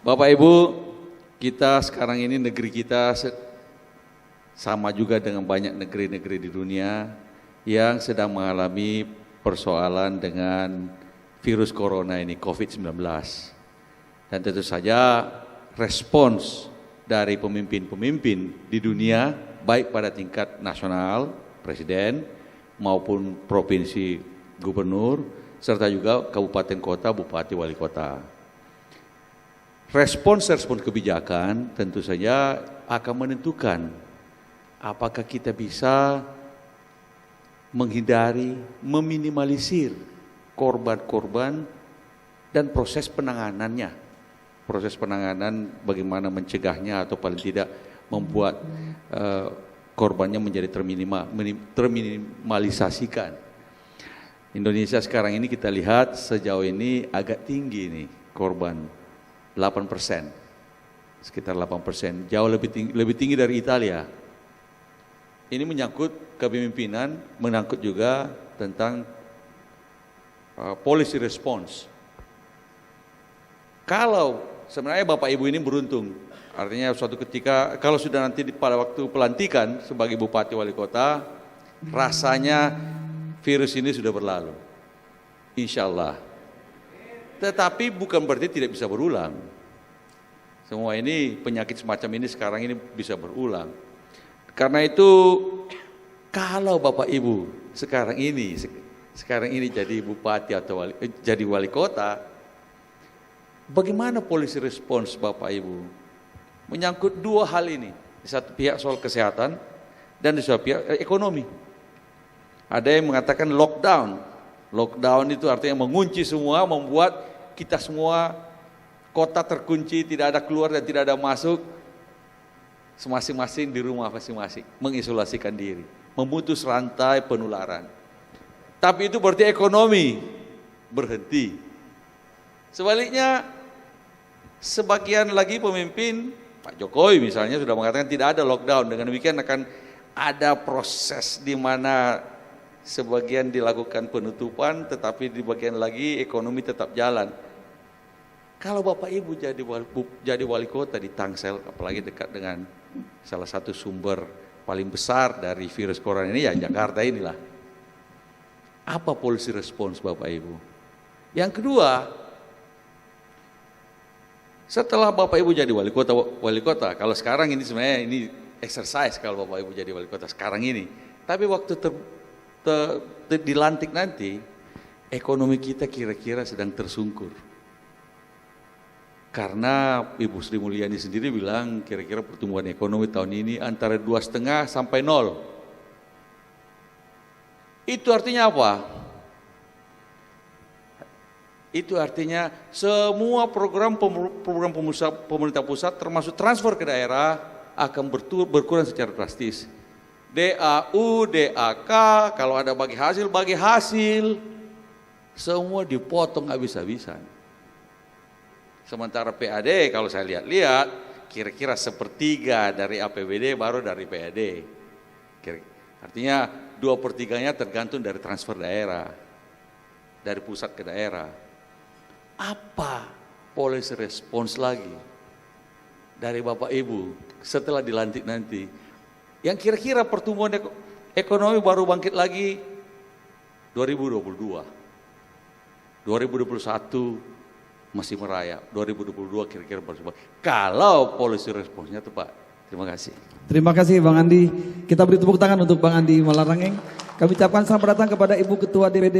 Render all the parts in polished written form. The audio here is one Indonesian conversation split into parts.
Bapak Ibu, kita sekarang ini negeri kita sama juga dengan banyak negeri-negeri di dunia yang sedang mengalami persoalan dengan virus corona ini, COVID-19. Dan tentu saja respons dari pemimpin-pemimpin di dunia, baik pada tingkat nasional, presiden, maupun provinsi, gubernur, serta juga kabupaten kota, bupati, wali kota. Respons kebijakan tentu saja akan menentukan apakah kita bisa menghindari, meminimalisir korban-korban dan proses penanganannya. Proses penanganan bagaimana mencegahnya atau paling tidak membuat korbannya menjadi terminimalisasikan. Indonesia sekarang ini kita lihat sejauh ini agak tinggi nih korban, 8%, sekitar 8%, jauh lebih tinggi dari Italia. Ini menyangkut kepemimpinan, menyangkut juga tentang policy response. Kalau sebenarnya Bapak Ibu ini beruntung, artinya suatu ketika kalau sudah nanti pada waktu pelantikan sebagai bupati wali kota, rasanya virus ini sudah berlalu, insya Allah. Tetapi bukan berarti tidak bisa berulang. Semua ini penyakit semacam ini sekarang ini bisa berulang. Karena itu kalau Bapak Ibu sekarang ini jadi bupati atau jadi wali kota, bagaimana policy response Bapak Ibu? Menyangkut dua hal ini. Di satu pihak soal kesehatan dan di satu pihak ekonomi. Ada yang mengatakan lockdown. Lockdown itu artinya mengunci semua, membuat kita semua kota terkunci, tidak ada keluar dan tidak ada masuk, masing-masing di rumah masing-masing, mengisolasikan diri, memutus rantai penularan. Tapi itu berarti ekonomi berhenti. Sebaliknya, sebagian lagi pemimpin, Pak Jokowi misalnya sudah mengatakan tidak ada lockdown, dengan demikian akan ada proses di mana sebagian dilakukan penutupan, tetapi di bagian lagi ekonomi tetap jalan. Kalau Bapak Ibu jadi wali kota di Tangsel, apalagi dekat dengan salah satu sumber paling besar dari virus corona ini, ya Jakarta inilah. Apa policy response Bapak Ibu? Yang kedua, setelah Bapak Ibu jadi wali kota, kalau sekarang ini sebenarnya ini exercise kalau Bapak Ibu jadi wali kota sekarang ini. Tapi waktu dilantik nanti, ekonomi kita kira-kira sedang tersungkur. Karena Ibu Sri Mulyani sendiri bilang kira-kira pertumbuhan ekonomi tahun ini antara 2,5 sampai 0. Itu artinya apa? Itu artinya semua program pemerintah pusat termasuk transfer ke daerah akan berkurang secara drastis. DAU, DAK, kalau ada bagi hasil, semua dipotong habis-habisan. Sementara PAD kalau saya lihat-lihat, kira-kira sepertiga dari APBD baru dari PAD. Artinya 2/3-nya tergantung dari transfer daerah, dari pusat ke daerah. Apa policy response lagi dari Bapak Ibu setelah dilantik nanti? Yang kira-kira pertumbuhan ekonomi baru bangkit lagi 2022. 2021 masih merayap, 2022 kira-kira baru. Kalau policy response-nya tepat. Terima kasih. Terima kasih Bang Andi. Kita beri tepuk tangan untuk Bang Andi Malarangeng. Kami ucapkan selamat datang kepada Ibu Ketua DPD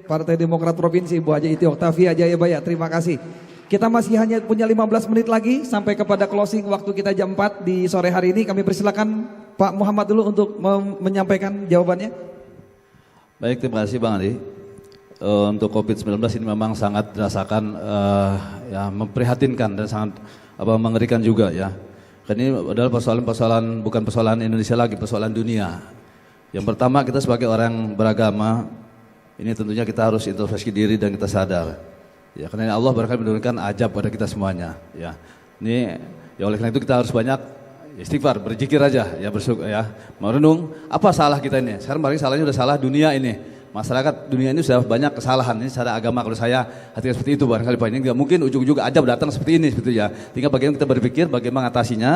Partai Demokrat Provinsi, Ibu Haji Iti Oktavia Jayabaya. Terima kasih. Kita masih hanya punya 15 menit lagi sampai kepada closing waktu kita jam 4 di sore hari ini. Kami persilakan Pak Muhammad dulu untuk menyampaikan jawabannya. Baik, terima kasih Bang Andi. Untuk COVID-19 ini memang sangat dirasakan, ya, memprihatinkan dan sangat mengerikan juga ya. Karena ini adalah persoalan bukan persoalan Indonesia lagi, persoalan dunia. Yang pertama, kita sebagai orang beragama, ini tentunya kita harus introspeksi diri dan kita sadar. Ya, karena Allah barangkali menurunkan ajab pada kita semuanya. Ya, ini ya oleh karena itu kita harus banyak istighfar, berzikir aja, ya bersyukur, ya merenung apa salah kita ini. Sekarang paling salahnya udah salah dunia ini. masyarakat dunia ini sudah banyak kesalahan ini secara agama. Kalau saya hati seperti itu barangkali Pak, ini nggak mungkin ujung-ujung ajab datang seperti ini seperti ya. Tinggal bagaimana kita berpikir bagaimana mengatasinya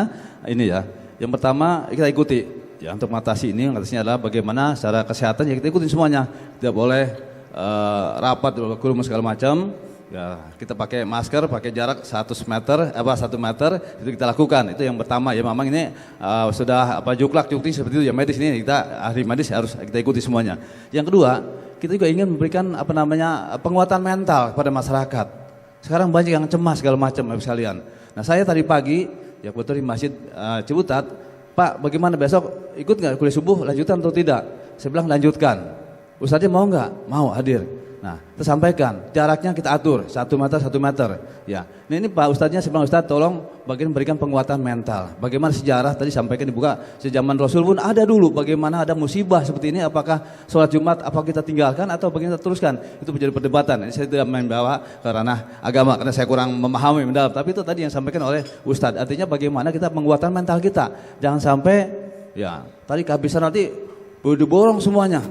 ini ya. Yang pertama kita ikuti ya, untuk mengatasi ini mengatasinya adalah bagaimana secara kesehatan ya kita ikutin semuanya. Tidak boleh rapat, kerumun segala macam. Ya, kita pakai masker, pakai jarak 1 meter, 1 meter itu kita lakukan. Itu yang pertama ya. Memang ini sudah juklak-jukti seperti itu ya, medis ini kita ahli medis harus kita ikuti semuanya. Yang kedua, kita juga ingin memberikan penguatan mental kepada masyarakat. Sekarang banyak yang cemas segala macam Bapak sekalian. Nah, saya tadi pagi ya kebetulan di Masjid Ciputat, Pak, bagaimana besok ikut nggak kuliah subuh lanjutan atau tidak? Saya bilang lanjutkan. Ustadznya mau nggak? Mau hadir. Nah, kita sampaikan jaraknya kita atur 1 meter 1 meter. Ya, ini Pak Ustadznya sebelum Ustadz tolong bagian berikan penguatan mental. Bagaimana sejarah tadi sampaikan dibuka sejaman Rasul pun ada dulu. Bagaimana ada musibah seperti ini, apakah sholat Jumat apa kita tinggalkan atau bagaimana kita teruskan? Itu menjadi perdebatan. Ini saya tidak membawa ke ranah agama karena saya kurang memahami mendalam. Tapi itu tadi yang disampaikan oleh Ustadz. Artinya bagaimana kita penguatan mental kita. Jangan sampai ya tadi kehabisan nanti diborong semuanya.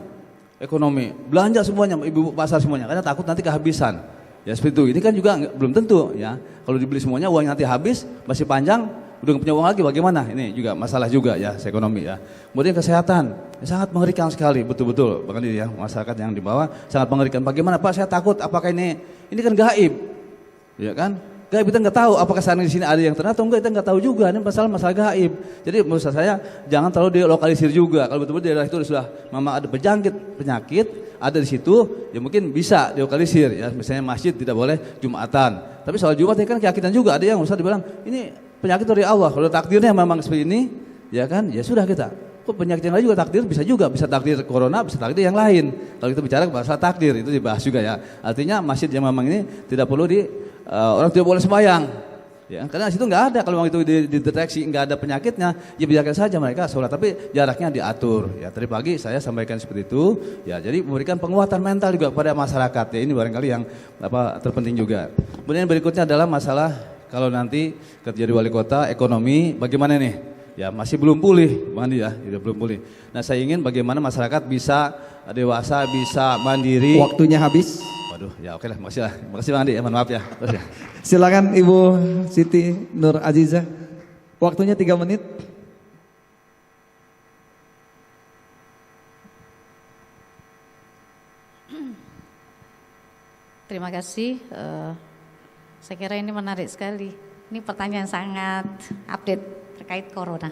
Ekonomi, belanja semuanya, ibu pasar semuanya, karena takut nanti kehabisan. Ya seperti itu. Ini kan juga belum tentu ya. Kalau dibeli semuanya uangnya nanti habis, masih panjang, udah nggak punya uang lagi bagaimana? Ini juga masalah juga ya, ekonomi ya. Kemudian kesehatan, sangat mengerikan sekali, betul-betul. Bahkan ya masyarakat yang di bawah sangat mengerikan. Bagaimana Pak? Saya takut. Apakah ini kan gaib, ya kan? Gaib kita nggak tahu apakah sekarang di sini ada yang ternyata atau enggak, kita nggak tahu juga. Ini masalah gaib. Jadi menurut saya jangan terlalu dilokalisir juga. Kalau betul-betul daerah itu sudah memang ada penyakit ada di situ, ya mungkin bisa dilokalisir. Ya misalnya masjid tidak boleh Jumatan. Tapi soal Jumat ya kan keyakinan juga. Ada yang Ustaz dibilang ini penyakit dari Allah. Kalau takdirnya memang seperti ini, ya kan, ya sudah kita. Kok penyakit yang lain juga takdir bisa juga, bisa takdir corona, bisa takdir yang lain. Kalau kita bicara bahasa takdir itu dibahas juga ya. Artinya masjid yang memang ini tidak perlu orang tidak boleh sembahyang, ya karena situ nggak ada. Kalau memang itu dideteksi nggak ada penyakitnya, ya biarkan saja mereka sholat, tapi jaraknya diatur. Ya tadi pagi saya sampaikan seperti itu. Ya jadi memberikan penguatan mental juga kepada masyarakat. Ya ini barangkali yang terpenting juga. Kemudian berikutnya adalah masalah kalau nanti kerja di wali kota, ekonomi bagaimana nih? Ya masih belum pulih, Bang Andi ya, belum pulih. Nah saya ingin bagaimana masyarakat bisa dewasa, bisa mandiri. Waktunya habis. Waduh, ya oke lah, makasih Bang Andi, mohon maaf ya. Terus ya. Silakan Ibu Siti Nur Aziza. Waktunya 3 menit. Terima kasih. Saya kira ini menarik sekali. Ini pertanyaan sangat update terkait corona.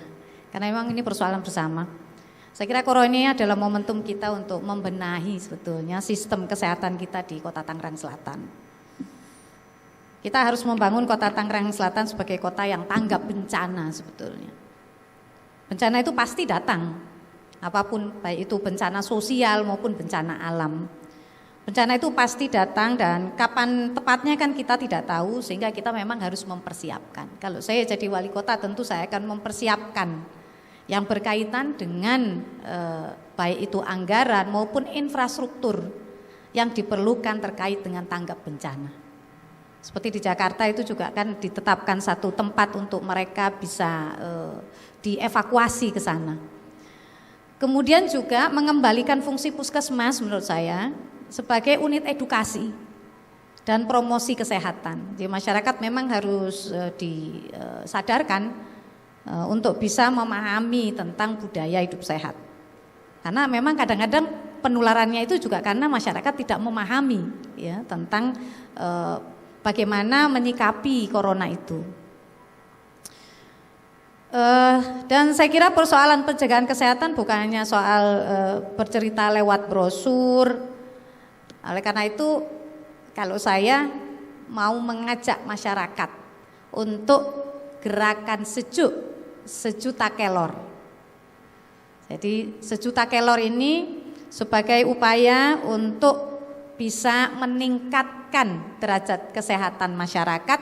Karena memang ini persoalan bersama. Saya kira corona ini adalah momentum kita untuk membenahi sebetulnya sistem kesehatan kita di Kota Tangerang Selatan. Kita harus membangun Kota Tangerang Selatan sebagai kota yang tanggap bencana sebetulnya. Bencana itu pasti datang, apapun, baik itu bencana sosial maupun bencana alam. Bencana itu pasti datang dan kapan tepatnya kan kita tidak tahu, sehingga kita memang harus mempersiapkan. Kalau saya jadi wali kota tentu saya akan mempersiapkan yang berkaitan dengan baik itu anggaran maupun infrastruktur yang diperlukan terkait dengan tanggap bencana. Seperti di Jakarta itu juga kan ditetapkan satu tempat untuk mereka bisa dievakuasi ke sana. Kemudian juga mengembalikan fungsi puskesmas menurut saya sebagai unit edukasi dan promosi kesehatan. Jadi masyarakat memang harus disadarkan untuk bisa memahami tentang budaya hidup sehat. Karena memang kadang-kadang penularannya itu juga karena masyarakat tidak memahami ya tentang bagaimana menyikapi corona itu. Dan saya kira persoalan pencegahan kesehatan bukan hanya soal bercerita lewat brosur. Oleh karena itu kalau saya mau mengajak masyarakat untuk gerakan sejuta kelor. Jadi sejuta kelor ini sebagai upaya untuk bisa meningkatkan derajat kesehatan masyarakat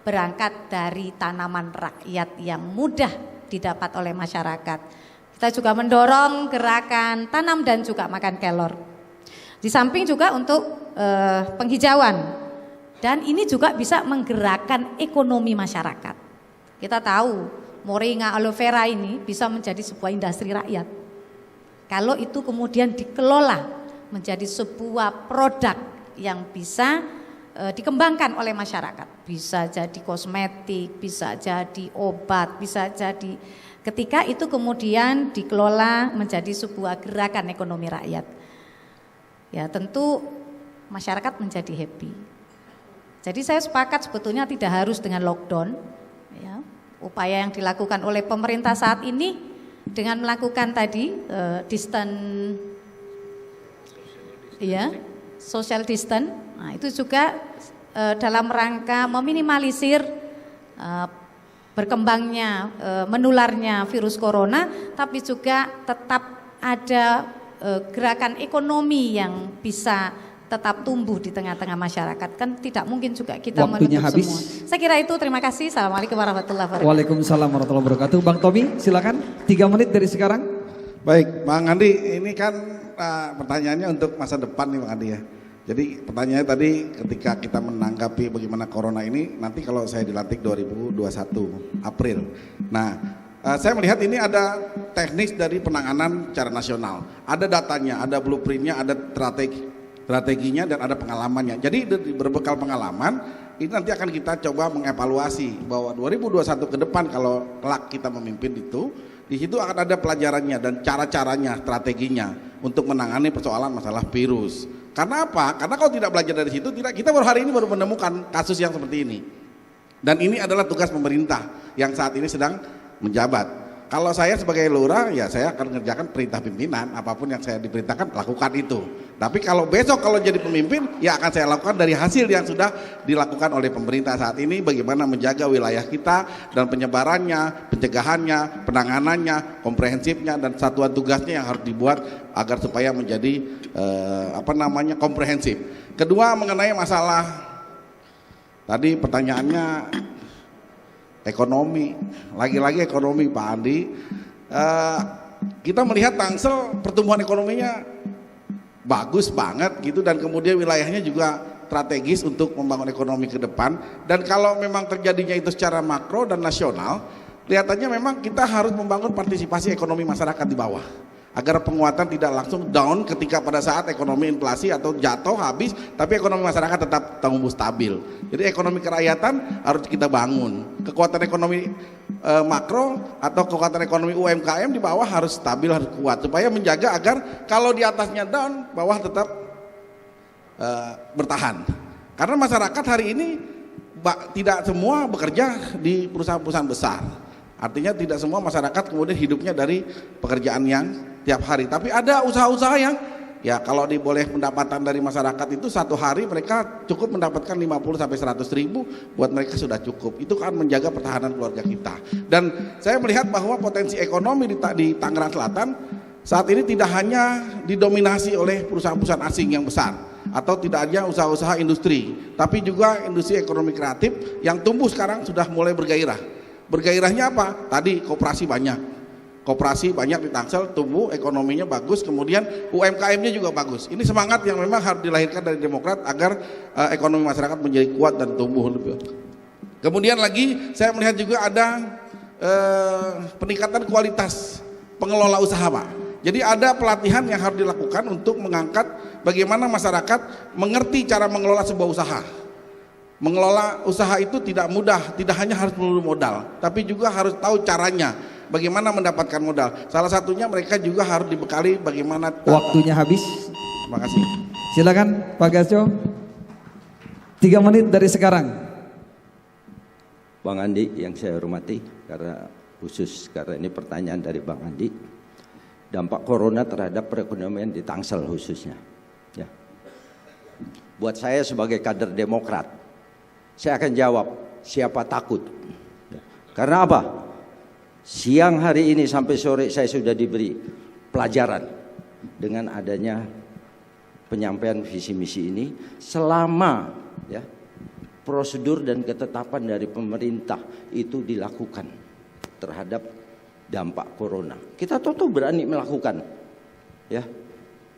berangkat dari tanaman rakyat yang mudah didapat oleh masyarakat. Kita juga mendorong gerakan tanam dan juga makan kelor. Di samping juga untuk penghijauan, dan ini juga bisa menggerakkan ekonomi masyarakat. Kita tahu moringa aloe vera ini bisa menjadi sebuah industri rakyat kalau itu kemudian dikelola menjadi sebuah produk yang bisa dikembangkan oleh masyarakat. Bisa jadi kosmetik, bisa jadi obat, bisa jadi ketika itu kemudian dikelola menjadi sebuah gerakan ekonomi rakyat. Ya tentu masyarakat menjadi happy. Jadi saya sepakat sebetulnya tidak harus dengan lockdown. Ya, upaya yang dilakukan oleh pemerintah saat ini dengan melakukan tadi social distance, nah itu juga dalam rangka meminimalisir berkembangnya menularnya virus corona, tapi juga tetap ada gerakan ekonomi yang bisa tetap tumbuh di tengah-tengah masyarakat. Kan tidak mungkin juga kita Waktunya menutup habis. semua. Saya kira itu, terima kasih. Assalamualaikum warahmatullahi wabarakatuh. Waalaikumsalam warahmatullahi wabarakatuh. Bang Tommy, silakan 3 menit dari sekarang. Baik, Bang Andi, ini kan pertanyaannya untuk masa depan nih Bang Andi ya. Jadi pertanyaannya tadi ketika kita menanggapi bagaimana corona ini, nanti kalau saya dilantik 2021 April. Nah, saya melihat ini ada teknis dari penanganan secara nasional. Ada datanya, ada blueprintnya, ada strateginya dan ada pengalamannya. Jadi berbekal pengalaman ini nanti akan kita coba mengevaluasi bahwa 2021 ke depan kalau kelak kita memimpin itu, di situ akan ada pelajarannya dan cara-caranya, strateginya untuk menangani persoalan masalah virus. Karena apa? Karena kalau tidak belajar dari situ, kita baru hari ini baru menemukan kasus yang seperti ini. Dan ini adalah tugas pemerintah yang saat ini sedang menjabat. Kalau saya sebagai lurah, ya saya akan mengerjakan perintah pimpinan, apapun yang saya diperintahkan lakukan itu. Tapi kalau besok kalau jadi pemimpin, ya akan saya lakukan dari hasil yang sudah dilakukan oleh pemerintah saat ini, bagaimana menjaga wilayah kita dan penyebarannya, pencegahannya, penanganannya, komprehensifnya dan satuan tugasnya yang harus dibuat agar supaya menjadi komprehensif. Kedua, mengenai masalah tadi pertanyaannya ekonomi, lagi-lagi ekonomi Pak Andi. Kita melihat Tangsel pertumbuhan ekonominya bagus banget gitu, dan kemudian wilayahnya juga strategis untuk membangun ekonomi ke depan. Dan kalau memang terjadinya itu secara makro dan nasional, kelihatannya memang kita harus membangun partisipasi ekonomi masyarakat di bawah, agar penguatan tidak langsung down ketika pada saat ekonomi inflasi atau jatuh habis, tapi ekonomi masyarakat tetap tumbuh stabil. Jadi ekonomi kerakyatan harus kita bangun. Kekuatan ekonomi makro atau kekuatan ekonomi UMKM di bawah harus stabil, harus kuat, supaya menjaga agar kalau di atasnya down, bawah tetap bertahan. Karena masyarakat hari ini tidak semua bekerja di perusahaan-perusahaan besar. Artinya tidak semua masyarakat kemudian hidupnya dari pekerjaan yang tiap hari. Tapi ada usaha-usaha yang ya kalau diboleh pendapatan dari masyarakat itu satu hari mereka cukup mendapatkan 50 sampai 100 ribu, buat mereka sudah cukup. Itu kan menjaga pertahanan keluarga kita. Dan saya melihat bahwa potensi ekonomi di Tangerang Selatan saat ini tidak hanya didominasi oleh perusahaan-perusahaan asing yang besar, atau tidak hanya usaha-usaha industri, tapi juga industri ekonomi kreatif yang tumbuh sekarang sudah mulai bergairah. Bergairahnya apa? Tadi koperasi banyak di Tangsel, tumbuh ekonominya bagus, kemudian UMKM-nya juga bagus. Ini semangat yang memang harus dilahirkan dari Demokrat agar ekonomi masyarakat menjadi kuat dan tumbuh lebih. Kemudian lagi saya melihat juga ada peningkatan kualitas pengelola usaha Pak. Jadi ada pelatihan yang harus dilakukan untuk mengangkat bagaimana masyarakat mengerti cara mengelola sebuah usaha. Mengelola usaha itu tidak mudah, tidak hanya harus melulu modal, tapi juga harus tahu caranya bagaimana mendapatkan modal. Salah satunya mereka juga harus dibekali bagaimana. Waktunya habis. Terima kasih. Silakan Pak Gasco. 3 menit dari sekarang. Bang Andi yang saya hormati, karena ini pertanyaan dari Bang Andi, dampak corona terhadap perekonomian di Tangsel khususnya. Ya. Buat saya sebagai kader Demokrat, saya akan jawab, siapa takut? Ya. Karena apa? Siang hari ini sampai sore saya sudah diberi pelajaran dengan adanya penyampaian visi misi ini, selama ya prosedur dan ketetapan dari pemerintah itu dilakukan terhadap dampak corona. Kita tuh berani melakukan, ya.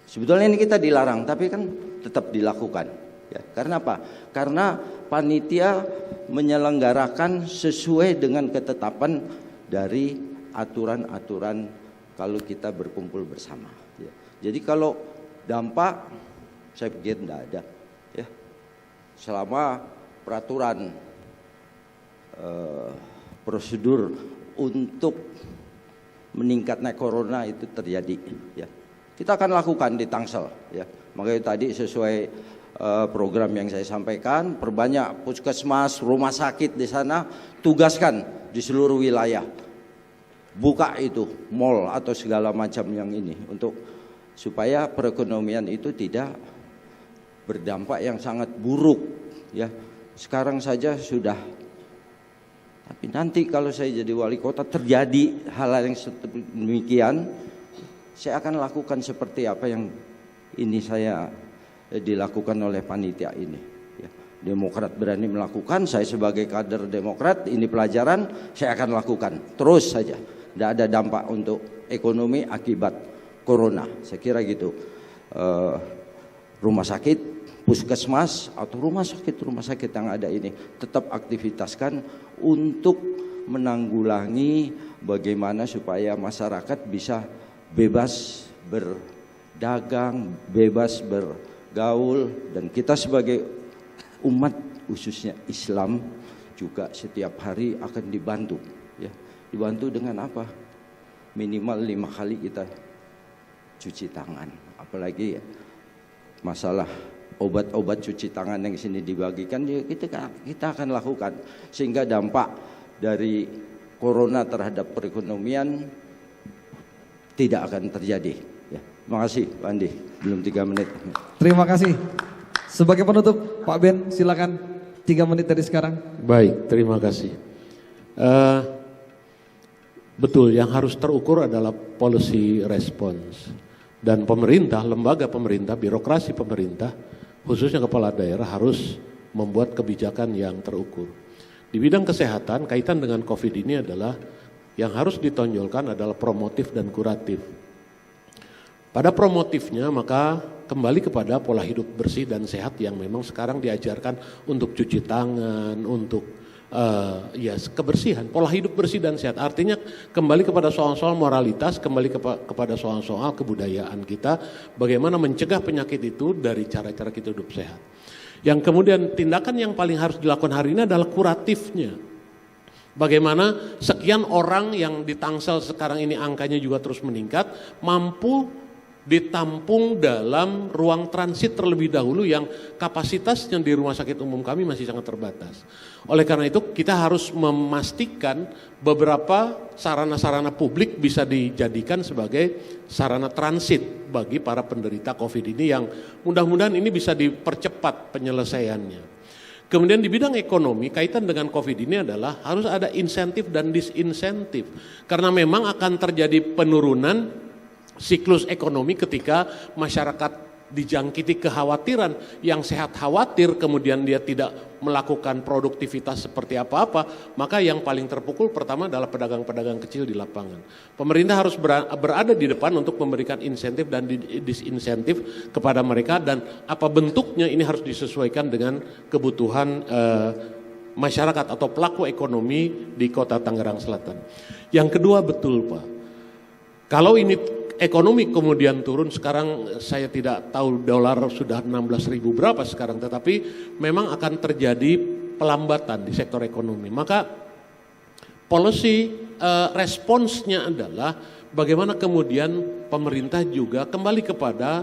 Sebetulnya ini kita dilarang, tapi kan tetap dilakukan. Ya, karena apa? Karena panitia menyelenggarakan sesuai dengan ketetapan dari aturan-aturan kalau kita berkumpul bersama. Ya. Jadi kalau dampak saya pikir tidak ada ya. Selama peraturan prosedur untuk meningkatnya corona itu terjadi ya. Kita akan lakukan di Tangsel ya. Makanya tadi sesuai program yang saya sampaikan, perbanyak puskesmas, rumah sakit di sana, tugaskan di seluruh wilayah. Buka itu mall atau segala macam yang ini untuk supaya perekonomian itu tidak berdampak yang sangat buruk ya. Sekarang saja sudah, tapi nanti kalau saya jadi wali kota terjadi hal-hal yang demikian, saya akan lakukan seperti apa yang ini saya dilakukan oleh panitia ini ya. Demokrat berani melakukan, saya sebagai kader Demokrat, ini pelajaran, saya akan lakukan terus saja. Tidak ada dampak untuk ekonomi akibat corona, saya kira gitu. Rumah sakit, puskesmas atau rumah sakit yang ada ini tetap aktivitaskan untuk menanggulangi bagaimana supaya masyarakat bisa bebas berdagang, bebas bergaul, dan kita sebagai umat khususnya Islam juga setiap hari akan dibantu ya. Dibantu dengan apa? Minimal 5 kali kita cuci tangan. Apalagi ya, masalah obat-obat cuci tangan yang sini dibagikan ya, kita akan lakukan sehingga dampak dari corona terhadap perekonomian tidak akan terjadi ya. Terima kasih Pak Andi, belum 3 menit. Terima kasih. Sebagai penutup Pak Ben silakan 3 menit dari sekarang. Baik, terima kasih. Betul, yang harus terukur adalah policy response. Dan pemerintah, lembaga pemerintah, birokrasi pemerintah, khususnya kepala daerah harus membuat kebijakan yang terukur. Di bidang kesehatan, kaitan dengan COVID ini adalah yang harus ditonjolkan adalah promotif dan kuratif. Pada promotifnya maka kembali kepada pola hidup bersih dan sehat yang memang sekarang diajarkan untuk cuci tangan, untuk kebersihan, pola hidup bersih dan sehat. Artinya kembali kepada soal-soal moralitas, kembali kepada soal-soal kebudayaan kita, bagaimana mencegah penyakit itu dari cara-cara kita hidup sehat. Yang kemudian tindakan yang paling harus dilakukan hari ini adalah kuratifnya. Bagaimana sekian orang yang di Tangsel sekarang ini angkanya juga terus meningkat, mampu ditampung dalam ruang transit terlebih dahulu yang kapasitasnya di rumah sakit umum kami masih sangat terbatas. Oleh karena itu kita harus memastikan beberapa sarana-sarana publik bisa dijadikan sebagai sarana transit bagi para penderita COVID ini yang mudah-mudahan ini bisa dipercepat penyelesaiannya. Kemudian di bidang ekonomi kaitan dengan COVID ini adalah harus ada insentif dan disinsentif. Karena memang akan terjadi penurunan siklus ekonomi ketika masyarakat dijangkiti kekhawatiran, yang sehat khawatir kemudian dia tidak melakukan produktivitas seperti apa-apa, maka yang paling terpukul pertama adalah pedagang-pedagang kecil di lapangan. Pemerintah harus berada di depan untuk memberikan insentif dan disinsentif kepada mereka, dan apa bentuknya ini harus disesuaikan dengan kebutuhan masyarakat atau pelaku ekonomi di Kota Tangerang Selatan. Yang kedua, betul Pak, kalau ini ekonomi kemudian turun, sekarang saya tidak tahu dolar sudah 16.000 berapa sekarang, tetapi memang akan terjadi pelambatan di sektor ekonomi. Maka policy responsnya adalah bagaimana kemudian pemerintah juga kembali kepada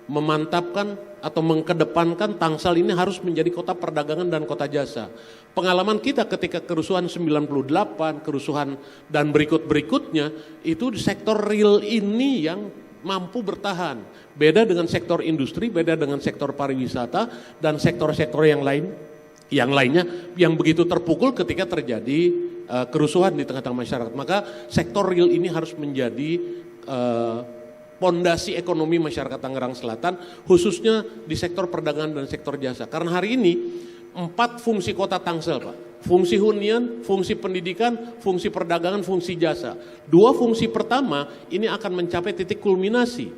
memantapkan atau mengkedepankan Tangsel ini harus menjadi kota perdagangan dan kota jasa. Pengalaman kita ketika kerusuhan 98, kerusuhan dan berikut-berikutnya, itu di sektor real ini yang mampu bertahan. Beda dengan sektor industri, beda dengan sektor pariwisata dan sektor-sektor yang lainnya yang begitu terpukul ketika terjadi kerusuhan di tengah-tengah masyarakat. Maka sektor real ini harus menjadi pondasi ekonomi masyarakat Tangerang Selatan, khususnya di sektor perdagangan dan sektor jasa. Karena hari ini 4 fungsi kota Tangsel Pak, fungsi hunian, fungsi pendidikan, fungsi perdagangan, fungsi jasa. 2 fungsi pertama ini akan mencapai titik kulminasi,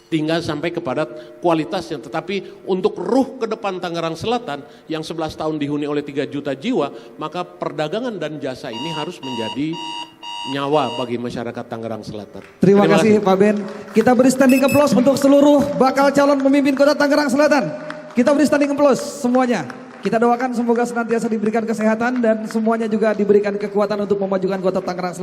tinggal sampai kepada kualitasnya. Tetapi untuk ruh ke depan Tangerang Selatan yang 11 tahun dihuni oleh 3 juta jiwa, maka perdagangan dan jasa ini harus menjadi nyawa bagi masyarakat Tangerang Selatan. Terima kasih Pak Ben. Kita beri standing applause untuk seluruh bakal calon pemimpin Kota Tangerang Selatan. Kita beri standing applause semuanya. Kita doakan semoga senantiasa diberikan kesehatan dan semuanya juga diberikan kekuatan untuk memajukan Kota Tangerang Selatan.